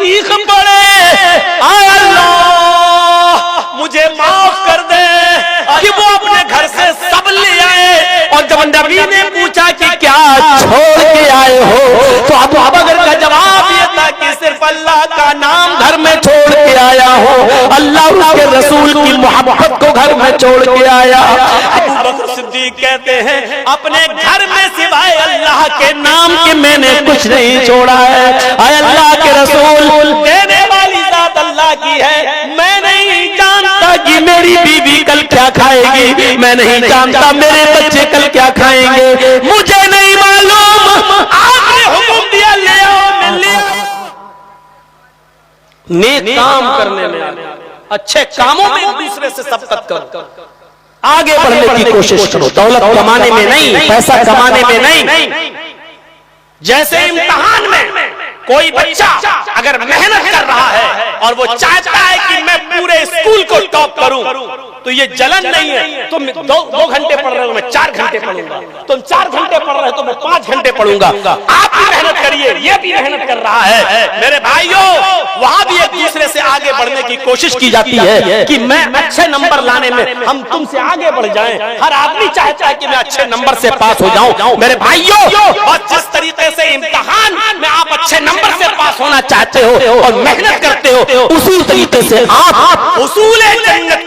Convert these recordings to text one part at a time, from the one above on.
चीख पड़े, आय अल्लाह मुझे माफ कर दे, कि वो अपने घर से सब ले आए। और जब नबी ने पूछा कि क्या छोड़ के आए हो, तो अबू बकर का जवाब ये था कि सिर्फ अल्लाह का नाम घर में छोड़ के आया हो, अल्लाह उसके रसूल की मोहब्बत को घर में छोड़ के आया। अबू बकर सिद्दीक कहते हैं अपने घर में सिवाय अल्लाह के नाम के मैंने कुछ नहीं छोड़ा है। आय अल्लाह के रसूल, देने वाली जात अल्लाह की है, मैं नहीं जानता कि मेरी बीवी कल क्या खाएगी, मैं नहीं जानता मेरे बच्चे कल क्या खाएंगे, मुझे नहीं मालूम, आपने हुक्म दिया ले आओ, मैं ले आया। नेक काम करने में, अच्छे कामों में एक दूसरे से सबकत करो, आगे बढ़ने की कोशिश करो, दौलत कमाने में नहीं, पैसा कमाने में नहीं। जैसे इम्तिहान में कोई बच्चा अगर मेहनत कर रहा है और वो चाहता है कि मैं पूरे स्कूल को टॉप करूं, तो ये जलन नहीं है। तुम दो घंटे पढ़ रहे हो, मैं 4 घंटे पढ़ूंगा, तुम 4 घंटे पढ़ रहे हो तो मैं 5 घंटे पढ़ूंगा। आप भी मेहनत करिए, ये भी मेहनत कर रहा है। मेरे भाइयों, वहां भी एक दूसरे से आगे बढ़ने की कोशिश की जाती है कि मैं अच्छे नंबर लाने में हम तुमसे आगे बढ़ जाएं। हर आदमी चाहता है कि मैं अच्छे नंबर से पास हो जाऊं। मेरे भाइयों, और जिस तरीके से इम्तिहान में आप अच्छे नंबर से पास होना चाहते हो और मेहनत करते हो, उसी तरीके से आप उसूल जन्नत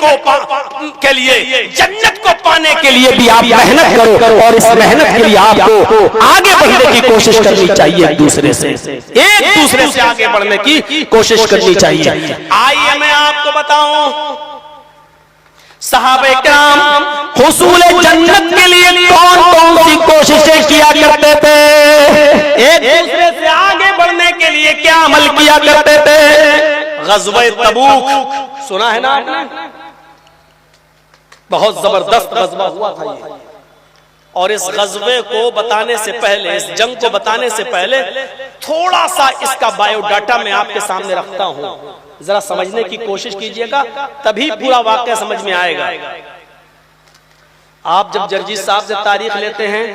के लिए, जन्नत को पाने के लिए भी आप मेहनत करो। और इस मेहनत के लिए आपको आगे बढ़ने की कोशिश करनी चाहिए, एक दूसरे से आगे बढ़ने की कोशिश करनी चाहिए। आइए मैं आपको बताऊं, सहाबे किराम हुसूल जन्नत के लिए कौन कौन सी कोशिशें किया करते थे, एक दूसरे से आगे बढ़ने के लिए क्या अमल किया करते थे। ग़ज़वा तबूक सुना है ना आपने, बहुत जबरदस्त ग़ज़वा हुआ था ये। और इस ग़ज़वे को बताने से पहले, इस जंग को बताने से पहले थोड़ा सा इसका बायोडाटा मैं आपके सामने रखता हूं, जरा समझने की कोशिश कीजिएगा, तभी पूरा वाक़या समझ में आएगा। आप जब जर्जीस साहब से तारीख लेते हैं,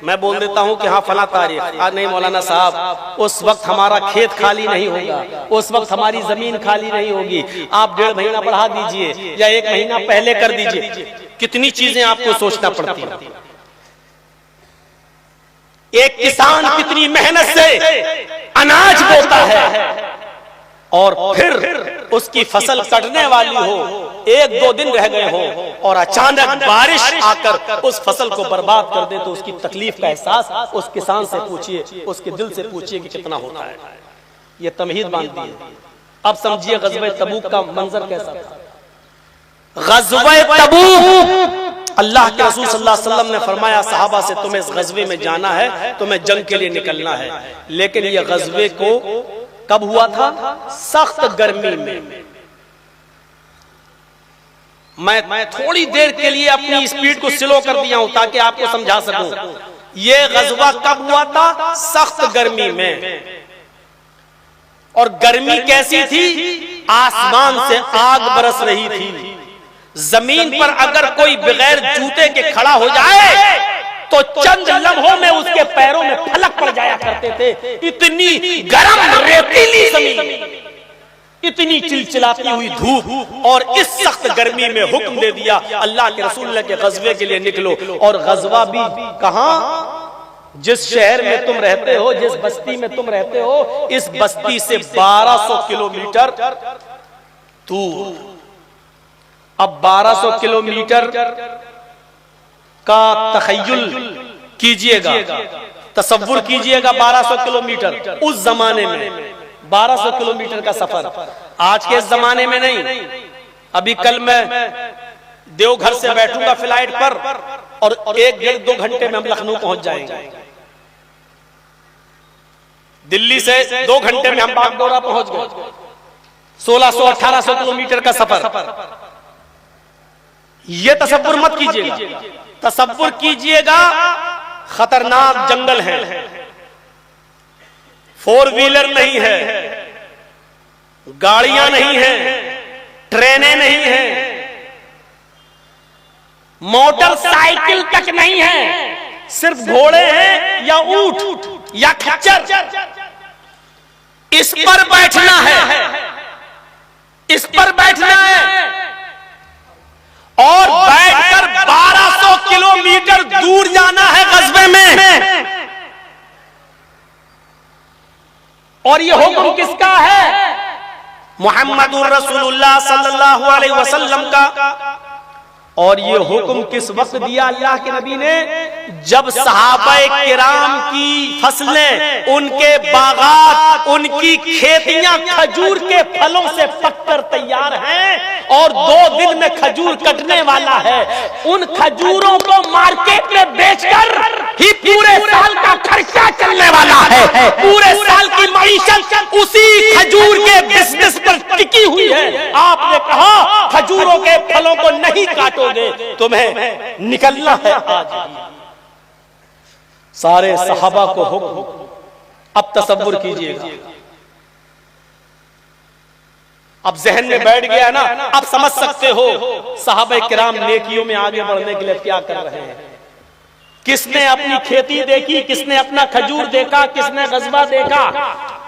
मैं बोल देता हूं कि हाँ फला तारीख, आज नहीं मौलाना साहब, उस वक्त हमारा खेत खाली नहीं होगा, उस वक्त हमारी जमीन खाली नहीं होगी, आप 1.5 महीना बढ़ा दीजिए या 1 महीना पहले कर दीजिए। कितनी चीजें आपको सोचना पड़ती है। एक किसान कितनी मेहनत से अनाज बोता है और फिर उसकी फसल कटने वाली हो, 1-2 दिन रह गए हो और अचानक बारिश आकर उस फसल को बर्बाद कर दे, तो उसकी तकलीफ का एहसास उस किसान से पूछिए, उसके दिल से पूछिए कि कितना होता है। ये तमहीद बांधती है। अब समझिए ग़ज़वा तबूक का मंजर कैसा था। ग़ज़वा तबूक, अल्लाह के रसूल सल्लल्लाहु अलैहि वसल्लम ने फरमाया सहाबा से, तुम्हें इस ग़ज़वे में जाना है, तुम्हें जंग के लिए निकलना है। लेकिन ये ग़ज़वे को कब हुआ था? सख्त गर्मी में। मैं थोड़ी देर के लिए अपनी स्पीड को स्लो कर दिया हूं ताकि आपको समझा सकूं। ये ग़ज़वा कब हुआ था? सख्त गर्मी में। और गर्मी कैसी थी? आसमान से आग बरस रही थी। जमीन पर अगर कोई बगैर जूते के खड़ा हो जाए तो चंद लम्हों में उसके पैरों में फलक पड़ जाया करते थे। इतनी गर्म रेतीली जमीन, इतनी चिलचिलाती हुई धूप, और इस सख्त गर्मी में हुक्म दे दिया अल्लाह के रसूल ने कि ग़ज़वे के लिए निकलो। और ग़ज़वा भी कहां? जिस शहर में तुम रहते हो, जिस बस्ती में तुम रहते हो, इस बस्ती से 1200 किलोमीटर दूर। अब 1200 किलोमीटर का तख़य्युल कीजिएगा, तसव्वुर कीजिएगा। 1200 किलोमीटर उस जमाने में, 1200 किलोमीटर का सफर। आज के इस जमाने में नहीं। अभी कल मैं देवघर से बैठूंगा फ्लाइट पर और 1-1.5-2 घंटे में हम लखनऊ पहुंच जाएंगे। दिल्ली से 2 घंटे में हम बागडोरा पहुंच गए। 1600-1800 किलोमीटर का सफर। ये तसव्वुर मत कीजिएगा। तसव्वुर कीजिएगा खतरनाक जंगल है, 4 व्हीलर नहीं है, गाड़ियां नहीं है, ट्रेनें नहीं है, मोटरसाइकिल तक नहीं है, सिर्फ घोड़े हैं या ऊंट या खच्चर। इस पर बैठना है, इस पर बैठना है और बैठकर 1200 किलोमीटर दूर जाना है ग़ज़वे में। और ये हुक्म किसका है? मुहम्मदुर रसूलुल्लाह सल्लल्लाहु अलैहि वसल्लम का। और ये हुक्म किस वक्त दिया अल्लाह के नबी ने? जब सहाबाए किराम की फसलें, उनके बागात, उनकी खेतियां खजूर के फलों से पककर तैयार हैं और 2 दिन में खजूर कटने वाला है। उन खजूरों को मार्केट में बेचकर ही पूरे साल का खर्चा चलने वाला है। पूरे साल की मईशत उसी खजूर के बिजनेस पर टिकी हुई है। आपने कहा खजूरों के फलों को नहीं काटोगे, तुम्हें निकलना है आज। सारे सहाबा को हुक्म। अब तसव्वुर कीजिएगा, अब जहन में बैठ गया ना, अब समझ सकते हो सहाबा किराम नेकियों में आगे बढ़ने के लिए क्या कर रहे हैं। किसने अपनी खेती देखी, किसने अपना खजूर देखा, किसने ग़ज़वा देखा।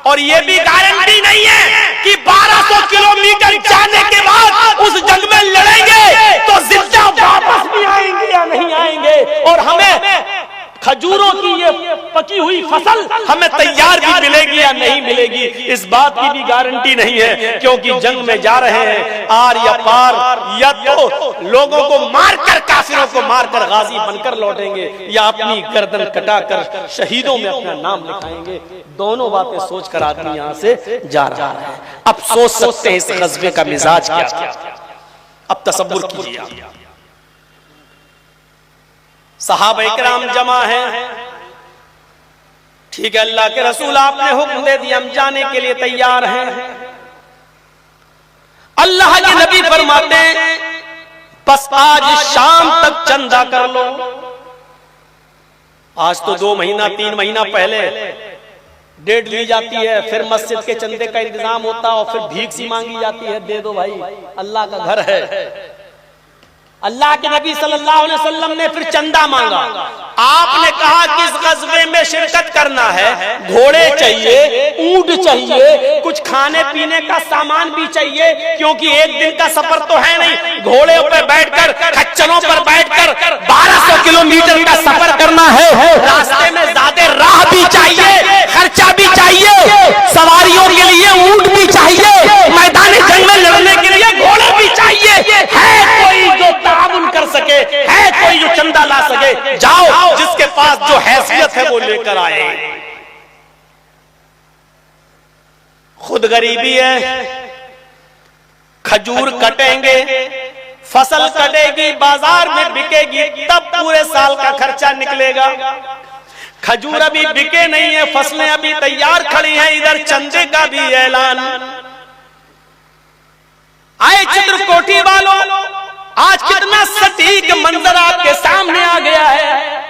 और ये भी गारंटी नहीं है कि 1200 किलोमीटर जाने के बाद उस जंग में लड़ेंगे तो जिंदा वापस भी आएंगे या नहीं आएंगे। और हमें खजूरों की ये पकी हुई फसल हमें तैयार भी मिलेगी या नहीं मिलेगी, इस बात की भी गारंटी नहीं है। क्योंकि जंग में जा रहे हैं आर या पार, या तो लोगों को मारकर, काफिरों को मारकर गाजी बनकर लौटेंगे, या अपनी गर्दन कटाकर शहीदों में अपना नाम लिखाएंगे। दोनों बातें सोचकर आदमी यहां से जा रहा है। अब सोच सकते हैं इस ग़ज़वे का मिजाज क्या था। अब तसव्वुर कीजिए, सहाबा इकराम जमा हैं, ठीक है, अल्लाह के रसूल आपने हुक्म दे दिया, हम जाने के लिए तैयार हैं। अल्लाह के नबी फरमाते हैं बस आज शाम तक चंदा कर लो। आज तो 2 महीना 3 महीना पहले डेट ली जाती है, फिर मस्जिद के चंदे का इंतजाम होता है और फिर भीख सी मांगी जाती है, दे दो भाई, अल्लाह का घर है। अल्लाह के नबी सल्लल्लाहु अलैहि वसल्लम ने फिर चंदा मांगा। आपने कहा कि इस ग़ज़वे में शिरकत करना है, घोड़े चाहिए, ऊंट चाहिए, कुछ खाने पीने का सामान भी चाहिए, क्योंकि एक दिन का सफर तो है नहीं। घोड़े पर बैठकर, खच्चरों पर बैठकर 1200 किलोमीटर का सफर करना है। रास्ते में ज्यादा राह भी चाहिए, खर्चा भी चाहिए, सवारियों के लिए ऊंट भी चाहिए, मैदानी जंग में लड़ने के लिए घोड़े भी चाहिए। है कोई जो ताउन कर सके, है कोई जो चंदा ला सके, जाओ जिसके पास जो हैसियत है वो लेकर आए। खुद गरीबी है, खजूर कटेंगे, फसल कटेगी, बाजार में बिकेगी, तब पूरे साल का खर्चा निकलेगा। खजूर अभी बिके नहीं है, फसलें अभी तैयार खड़ी हैं, इधर चंदे का भी ऐलान। आए चित्रकोटी वालों, आज कितना सटीक मंजर आपके सामने आ गया है,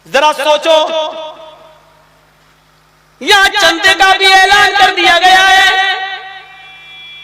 जरा सोचो। यहां चंदे का भी ऐलान कर दिया गया है।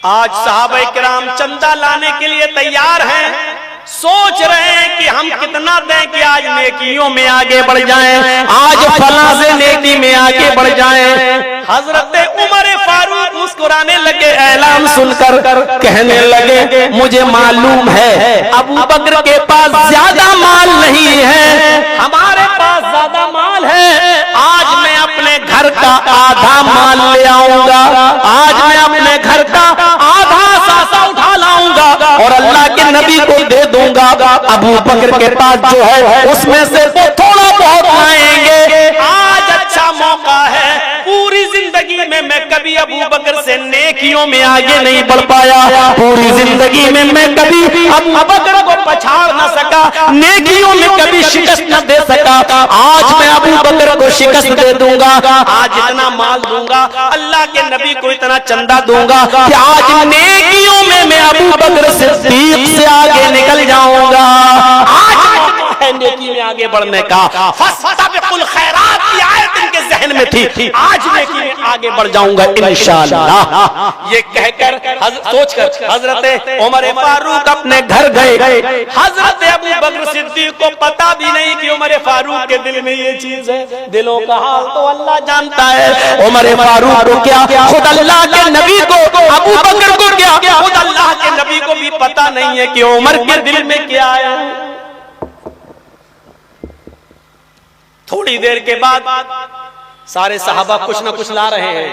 आज सहाबा किराम चंदा लाने के लिए तैयार हैं, सोच रहे हैं कि हम कितना दें कि आज नेकियों में आगे बढ़ जाएं, आज फला से नेकी में आगे बढ़ जाएं। हजरत उमर फारूक मुस्कुराने लगे, ऐलान सुनकर कहने लगे मुझे मालूम है अबू बकर के पास ज्यादा माल नहीं है, हमारे पास ज्यादा माल है। आज मैं अपने घर का आधा माल ले आऊंगा, आज मैं अपने घर का आधा सासा उठा लाऊंगा और अल्लाह के नबी को दे दूंगा। अबू बकर के पास जो है उसमें से वो थोड़ा बहुत लाएंगे। आज अच्छा मौका है, पूरी जिंदगी में मैं कभी अबू बकर से नेकियों में आगे नहीं बढ़ पाया, पूरी जिंदगी में मैं कभी अबू बकर को पछाड़ न सका, नेकियों में कभी शिकस्त न दे सका। आज मैं अबू बकर को शिकस्त दे दूंगा, आज इतना माल दूंगा, अल्लाह के नबी को इतना चंदा दूंगा कि आज नेकियों में मैं अबू बकर सिद्दीक से आगे निकल जाऊंगा। आज है नेकी में आगे बढ़ने का। फस्तबिकुल खैरात की आयत इनके जहन में थी, आज नेकी में आगे बढ़ जाऊंगा इंशाअल्लाह। ये कहकर सोचकर हजरत उमर फारूक अपने घर गए। हजरत अबू बकर सिद्दीक को पता भी नहीं कि उमर फारूक के दिल में ये चीज है। दिलों का हाल तो अल्लाह जानता है। उमर फारूक को क्या, खुद अल्लाह के नबी को, अबू बकर को क्या, खुद अल्लाह के नबी को भी पता नहीं है कि उमर के दिल में क्या है। थोड़ी देर के बाद सारे सहाबा कुछ न कुछ ला रहे हैं।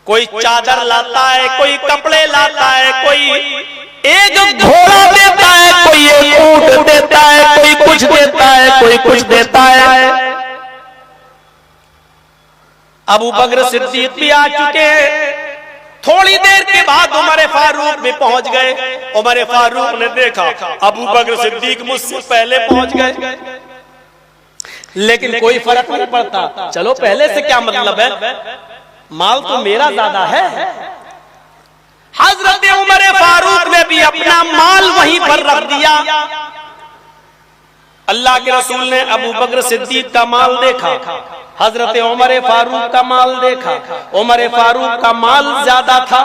कोई चादर लाता है, कोई कपड़े लाता है, कोई एक घोड़ा देता है, कोई एक ऊंट देता है, कोई कुछ देता है, कोई कुछ देता है। अबू बकर सिद्दीक भी आ चुके हैं। थोड़ी देर के बाद उमर फारूक भी पहुंच गए। उमर फारूक ने देखा अबू बकर सिद्दीक मुझसे पहले पहुंच गए, लेकिन कोई फर्क नहीं पड़ता। चलो पहले से क्या मतलब है, माल तो मेरा ज्यादा है। हजरत उमर फारूक ने भी अपना माल वहीं पर रख दिया। अल्लाह के रसूल ने अबू बकर सिद्दीक का माल देखा, हजरत उमर फारूक का माल देखा। उमर फारूक का माल ज्यादा था,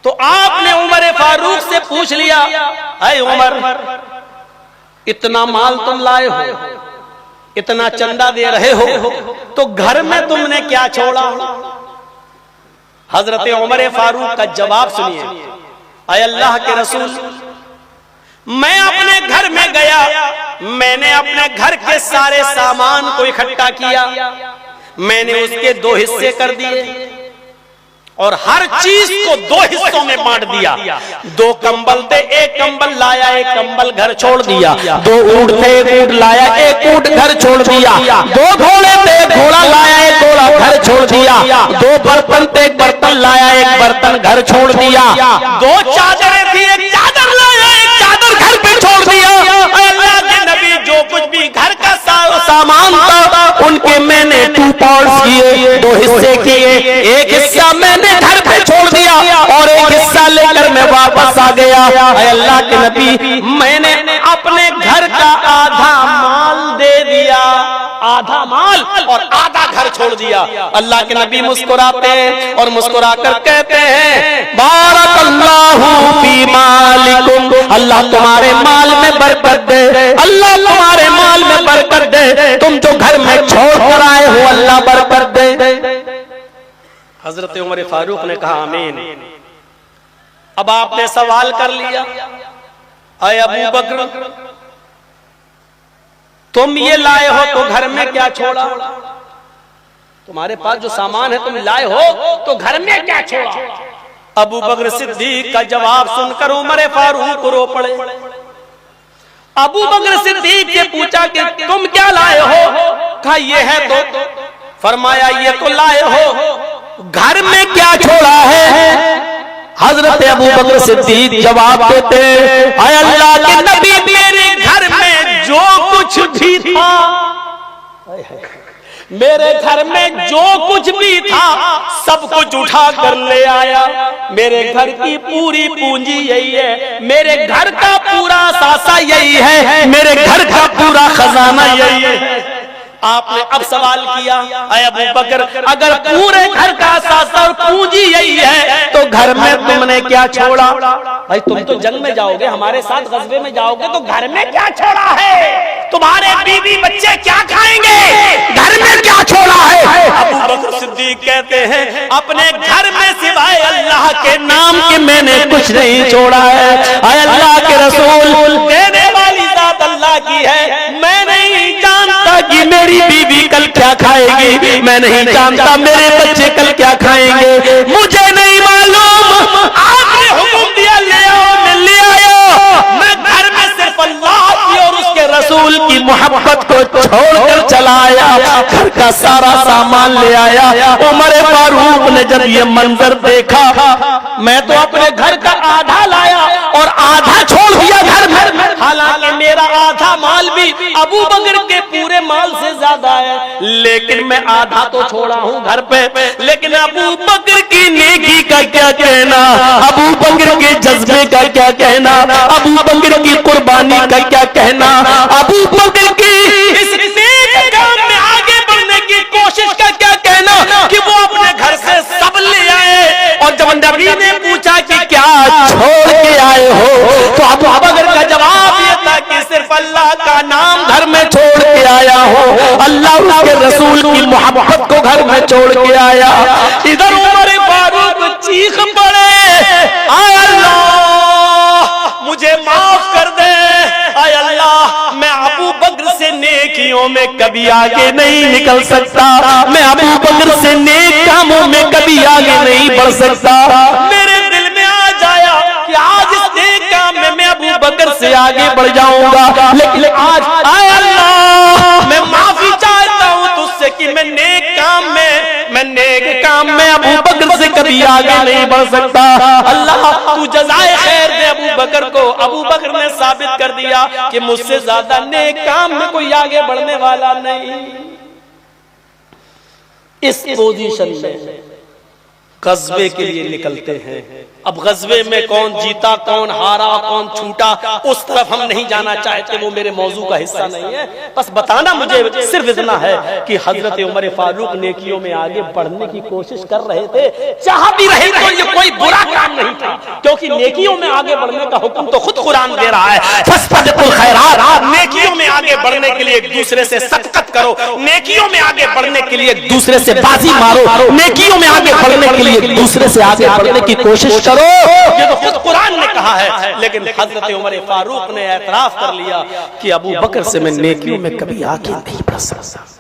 तो आपने उमर फारूक से पूछ लिया, अरे उमर, इतना माल तुम लाए हो, इतना चंदा दे रहे हो, तो घर में तुमने क्या छोड़ा? हजरत उमर फारूक का जवाब सुनिए। अय अल्लाह के रसूल, मैं अपने घर में गया, मैंने अपने घर के सारे सामान को इकट्ठा किया, मैंने उसके 2 हिस्से कर दिए और हर चीज को 2 हिस्सों में बांट दिया। 2 कंबल थे, एक कंबल लाया, एक कंबल घर छोड़ दिया। 2 ऊंट थे, एक ऊंट लाया, एक ऊंट घर छोड़ दिया। 2 घोड़े थे, एक घोड़ा लाया, एक घोड़ा घर छोड़ दिया। 2 बर्तन थे, एक बर्तन लाया, एक बर्तन घर छोड़ दिया। 2 चादरें थी, एक चादर लाया, एक चादर घर पे छोड़ दिया। अल्लाह के नबी जो कुछ भी घर का सामान था उनके मैंने 2 पार्ट्स किए, 2 हिस्से किए। एक हिस्सा मैंने घर पे छोड़ दिया और एक हिस्सा लेकर मैं वापस आ गया। अल्लाह के नबी, मैंने अपने घर का आधा माल दे दिया, आधा माल और आधा घर छोड़ दिया। अल्लाह के नबी मुस्कुराते हैं और मुस्कुराकर कहते हैं, बारकल्लाहु फी मालिकुम, अल्लाह तुम्हारे माल में बरकत दे, अल्लाह तुम्हारे माल में बरकत दे, तुम जो घर में छोड़ कर आए हो अल्लाह बरकत दे। हजरत उमर फारूक ने कहा आमीन। अब आपने सवाल कर लिया, अय अबू बकर, तुम ये लाए हो तो घर में क्या छोड़ा? तुम्हारे पास जो सामान है तुम लाए हो तो घर में क्या छोड़ा? अबू बकर सिद्दीक का जवाब सुनकर उमर फारूक रो पड़े। अबू बकर सिद्दीक से पूछा कि तुम क्या लाए हो? कहा ये है, तो फरमाया ये तो लाए हो, घर में क्या छोड़ा है? हजरत अबू बकर सिद्दीक जवाब देते, अय अल्लाह के नबी, मेरे घर में जो कुछ भी था, मेरे घर में जो कुछ भी था सब कुछ उठा कर ले आया। मेरे घर की पूरी पूंजी यही है, मेरे घर का पूरा सासा यही है, मेरे घर का पूरा खजाना यही है। आपने अब सवाल किया, अय अबू बकर, अगर पूरे घर का सासा और पूंजी यही है तो घर में तुमने क्या छोड़ा? भाई तुम तो जंग में जाओगे, हमारे साथ गज़वे में जाओगे, तो घर में क्या छोड़ा है? तुम्हारे बीवी बच्चे क्या खाएंगे? घर में क्या छोड़ा है? अबू बकर सिद्दीक कहते हैं, अपने घर में सिवाय अल्लाह के नाम के मैंने कुछ नहीं छोड़ा है। अय अल्लाह के रसूल, देने वाली जात अल्लाह की है, मैं नहीं जानता कि मेरी बीवी कल क्या खाएगी, मैं नहीं जानता मेरे बच्चे कल क्या खाएंगे, मुझे नहीं मालूम। आपने हुक्म दिया ले आओ, मैं ले आया। मैं घर में सिर्फ अल्लाह की और उसके रसूल की मोहब्बत को छोड़कर चला आया, घर का सारा सामान ले आया। उमर फारूक ने जब ये मंजर देखा, मैं तो अपने घर का आधा लाया और आधा छोड़ दिया घर में, हालांकि मेरा आधा माल भी अबू बकर के पूरे माल से ज्यादा है, लेकिन मैं आधा तो छोड़ा हूँ घर पे। लेकिन अबू बकर की नेकी का क्या कहना, अबू बकर के जज्बे का क्या कहना, अबू बकर की कुर्बानी का क्या कहना, अबू बकर की इस नेक काम में आगे बढ़ने की कोशिश का क्या कहना। आए हो? तो अबू बकर का जवाब ये था कि सिर्फ अल्लाह का नाम घर में छोड़ के आया हो, अल्लाह उसके रसूल की मोहब्बत को घर में छोड़ के आया। इधर उमर फारूक चीख पड़े, आय अल्लाह मुझे माफ कर दे, आय अल्लाह मैं अबू बकर से नेकियों में कभी आगे नहीं निकल सकता, मैं अबू बकर से नेक कामों में कभी आगे नहीं बढ़ सकता। मेरे दिल में आ जाया कि आज इस नेक काम में मैं अबू बकर से आगे बढ़ जाऊंगा, लेकिन आज आय अल्लाह मैं माफी चाहता हूं तुझसे कि मैं नेक काम में अबू बकर से कभी आगे नहीं बढ़ सकता। अल्लाह तू जज़ाए खैर दे अबू बकर को। अबू बकर ने साबित कर दिया कि मुझसे ज्यादा नेक काम में कोई आगे बढ़ने वाला नहीं। इस पोजीशन में गज़वे के लिए निकलते हैं। अब गज़वे में कौन जीता, कौन हारा, कौन छूटा, उस तरफ हम नहीं जाना चाहते, वो मेरे मौजू का हिस्सा नहीं है। बस बताना मुझे सिर्फ इतना है कि हजरत उमर फारूक नेकियों में आगे बढ़ने की कोशिश कर रहे थे। चाह भी रहे तो ये कोई बुरा काम नहीं था, क्योंकि नेकियों में आगे बढ़ने का हुक्म तो खुद कुरान दे रहा है। फस्तबिकुल खैरात, नेकियों में आगे बढ़ने के लिए एक दूसरे से सदक़त करो, नेकियों में आगे बढ़ने के लिए एक दूसरे से बाजी मारो, नेकियों में आगे बढ़ने के लिए एक दूसरे से आगे बढ़ने की कोशिश करो। ये तो खुद कुरान ने कहा है। लेकिन हजरत उमर फारूक ने एतराफ कर लिया कि अबू बकर से मैं नेकियों में कभी आगे नहीं बढ़ सकता।